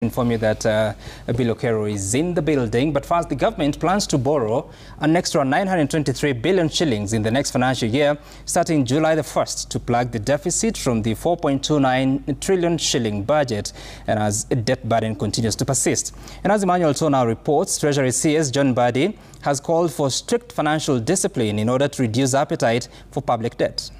Inform you that Bill Okero is in the building, but first the government plans to borrow an extra 923 billion shillings in the next financial year, starting July the 1st, to plug the deficit from the 4.29 trillion shilling budget, and as a debt burden continues to persist. And as Emmanuel Tona reports, Treasury CS John Badi has called for strict financial discipline in order to reduce appetite for public debt.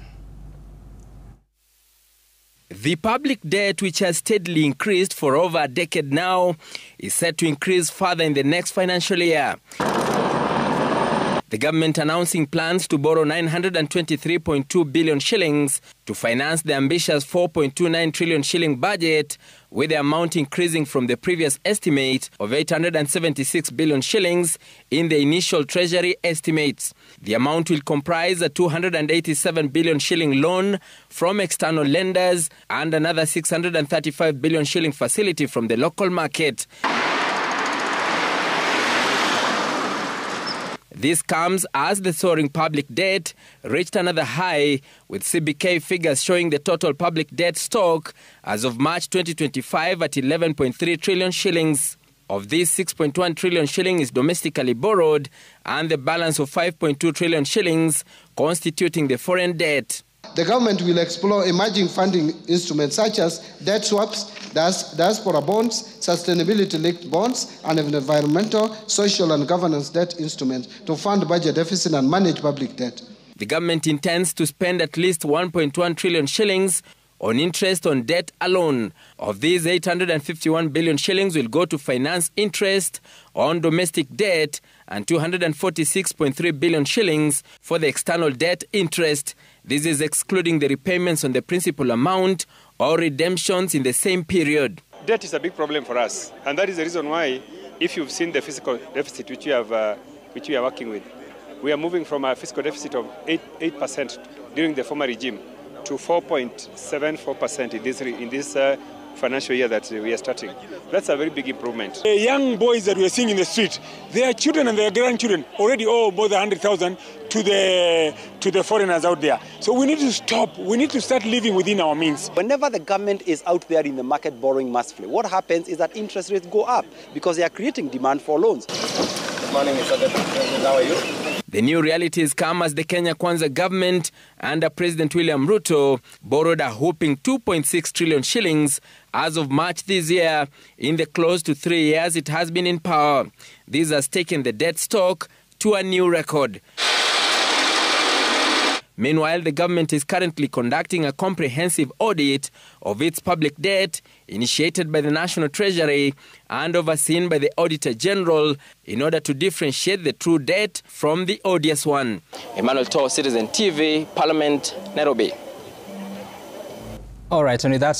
The public debt, which has steadily increased for over a decade now, is set to increase further in the next financial year. The government announcing plans to borrow 923.2 billion shillings to finance the ambitious 4.29 trillion shilling budget, with the amount increasing from the previous estimate of 876 billion shillings in the initial Treasury estimates. The amount will comprise a 287 billion shilling loan from external lenders and another 635 billion shilling facility from the local market. This comes as the soaring public debt reached another high, with CBK figures showing the total public debt stock as of March 2025 at 11.3 trillion shillings. Of this, 6.1 trillion shilling is domestically borrowed, and the balance of 5.2 trillion shillings constituting the foreign debt. The government will explore emerging funding instruments such as debt swaps, diaspora bonds, sustainability-linked bonds, and environmental, social, and governance debt instruments to fund budget deficit and manage public debt. The government intends to spend at least 1.1 trillion shillings on interest on debt alone. Of these, 851 billion shillings will go to finance interest on domestic debt and 246.3 billion shillings for the external debt interest. This is excluding the repayments on the principal amount or redemptions in the same period. Debt is a big problem for us, and that is the reason why, if you've seen the fiscal deficit which we are working with, we are moving from a fiscal deficit of 8% during the former regime to 4.74% in this financial year that we are starting. That's a very big improvement. The young boys that we are seeing in the street, their children and their grandchildren already owe more than 100,000 to the foreigners out there. So we need to stop. We need to start living within our means. Whenever the government is out there in the market borrowing massively, what happens is that interest rates go up because they are creating demand for loans. Good morning, Mr. President. How are you? The new realities come as the Kenya Kwanza government under President William Ruto borrowed a whopping 2.6 trillion shillings as of March this year in the close to 3 years it has been in power. This has taken the debt stock to a new record. Meanwhile, the government is currently conducting a comprehensive audit of its public debt, initiated by the National Treasury and overseen by the Auditor General, in order to differentiate the true debt from the odious one. Emmanuel Tona, Citizen TV, Parliament, Nairobi. All right, Tony, that's